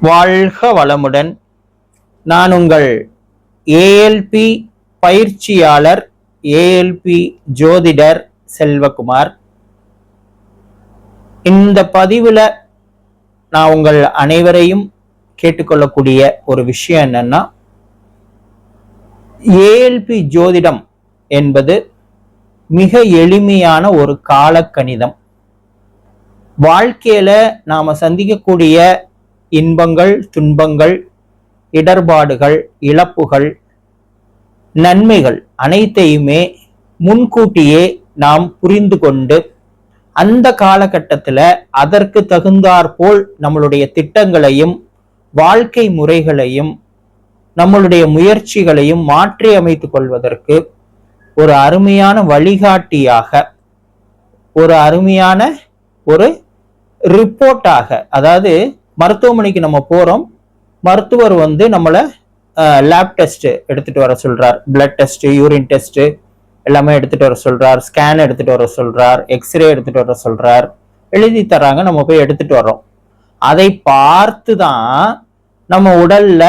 வாழ்க வளமுடன். நான் உங்கள் ஏஎல்பி பயிற்சியாளர், ஏஎல்பி ஜோதிடர் செல்வகுமார். இந்த பதிவுல நான் உங்கள் அனைவரையும் கேட்டுக்கொள்ளக்கூடிய ஒரு விஷயம் என்னன்னா, ஏஎல்பி ஜோதிடம் என்பது மிக எளிமையான ஒரு காலக்கணிதம். வாழ்க்கையில நாம சந்திக்கக்கூடிய இன்பங்கள், துன்பங்கள், இடர்பாடுகள், இழப்புகள், நன்மைகள் அனைத்தையுமே முன்கூட்டியே நாம் புரிந்து கொண்டு அந்த காலகட்டத்தில் அதற்கு தகுந்தாற்போல் நம்மளுடைய திட்டங்களையும் வாழ்க்கை முறைகளையும் நம்மளுடைய முயற்சிகளையும் மாற்றி அமைத்துக் கொள்வதற்கு ஒரு அருமையான வழிகாட்டியாக, ஒரு அருமையான ஒரு ரிப்போர்ட்டாக, அதாவது மருத்துவமனைக்கு நம்ம போறோம், மருத்துவர் நம்மளை லேப் டெஸ்ட் எடுத்துட்டு வர சொல்றார், பிளட் டெஸ்ட், யூரின் டெஸ்ட் எல்லாமே எடுத்துட்டு வர சொல்றார், ஸ்கேன் எடுத்துட்டு வர சொல்றார், எக்ஸ்ரே எடுத்துட்டு வர சொல்றார், எழுதி தராங்க, நம்ம போய் எடுத்துட்டு வர்றோம். அதை பார்த்து தான் நம்ம உடல்ல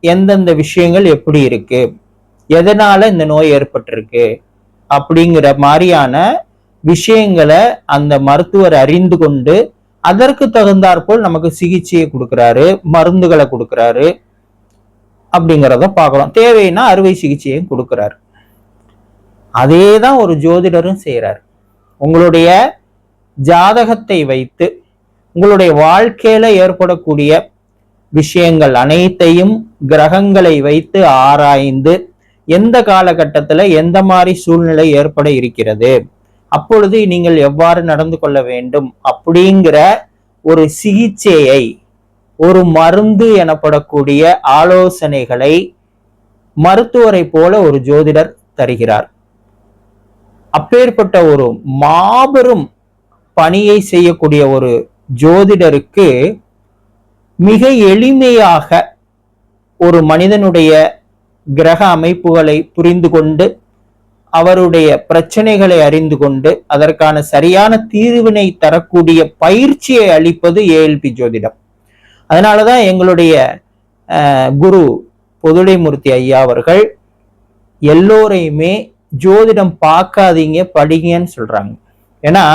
எந்தெந்த விஷயங்கள் எப்படி இருக்கு, எதனால இந்த நோய் ஏற்பட்டிருக்கு அப்படிங்கிற மாதிரியான விஷயங்களை அந்த மருத்துவர் அறிந்து கொண்டு அதற்கு தகுந்தாற்போல் நமக்கு சிகிச்சையை கொடுக்கிறாரு, மருந்துகளை கொடுக்கிறாரு அப்படிங்கிறத பார்க்கிறோம். தேவைன்னா அறுவை சிகிச்சையும் கொடுக்கிறாரு. அதேதான் ஒரு ஜோதிடரும் செய்யறாரு. உங்களுடைய ஜாதகத்தை வைத்து உங்களுடைய வாழ்க்கையில ஏற்படக்கூடிய விஷயங்கள் அனைத்தையும் கிரகங்களை வைத்து ஆராய்ந்து எந்த காலகட்டத்துல எந்த மாதிரி சூழ்நிலை ஏற்பட இருக்கிறது, அப்பொழுது நீங்கள் எவ்வாறு நடந்து கொள்ள வேண்டும் அப்படிங்கிற ஒரு சிகிச்சையை, ஒரு மருந்து எனப்படக்கூடிய ஆலோசனைகளை மருத்துவரை போல ஒரு ஜோதிடர் தருகிறார். அப்பேற்பட்ட ஒரு மாபெரும் பணியை செய்யக்கூடிய ஒரு ஜோதிடருக்கு மிக எளிமையாக ஒரு மனிதனுடைய கிரக அமைப்புகளை புரிந்து கொண்டு அவருடைய பிரச்சனைகளை அறிந்து கொண்டு அதற்கான சரியான தீர்வினை தரக்கூடிய பயிற்சியை அளிப்பது ஏஎல்பி ஜோதிடம். அதனாலதான் எங்களுடைய குரு பொதுடைமூர்த்தி ஐயா அவர்கள் எல்லோரையுமே ஜோதிடம் பார்க்காதீங்க, படிங்கன்னு சொல்றாங்க. ஏன்னா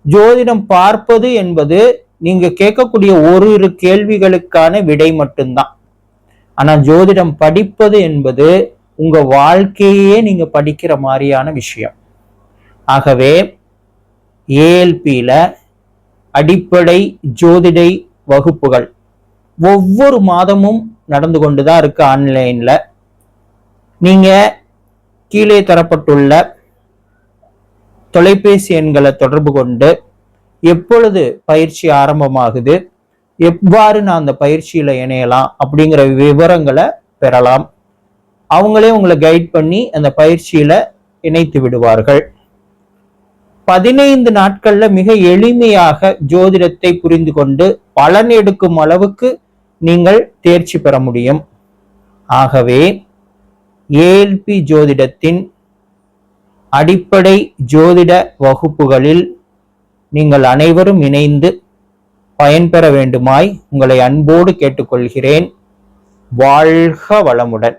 ஜோதிடம் பார்ப்பது என்பது நீங்க கேட்கக்கூடிய ஒரு கேள்விகளுக்கான விடை மட்டும்தான். ஆனா ஜோதிடம் படிப்பது என்பது உங்க வாழ்க்கையே நீங்க படிக்கிற மாதிரியான விஷயம். ஆகவே ஏஎல்பியில அடிப்படை ஜோதிட வகுப்புகள் ஒவ்வொரு மாதமும் நடந்து கொண்டுதான் இருக்கு ஆன்லைன்ல. நீங்க கீழே தரப்பட்டுள்ள தொலைபேசி எண்களை தொடர்பு கொண்டு எப்பொழுது பயிற்சி ஆரம்பமாகுது, எவ்வாறு நான் அந்த பயிற்சியில இணையலாம் அப்படிங்கிற விவரங்களை பெறலாம். அவங்களே உங்களை கைட் பண்ணி அந்த பயிற்சியில இணைத்து விடுவார்கள். 15 நாட்கள்ல மிக எளிமையாக ஜோதிடத்தை புரிந்து கொண்டு பலன் எடுக்கும் அளவுக்கு நீங்கள் தேர்ச்சி பெற முடியும். ஆகவே ஏஎல்பி ஜோதிடத்தின் அடிப்படை ஜோதிட வகுப்புகளில் நீங்கள் அனைவரும் இணைந்து பயன்பெற வேண்டுமாய் உங்களை அன்போடு கேட்டுக்கொள்கிறேன். வாழ்க வளமுடன்.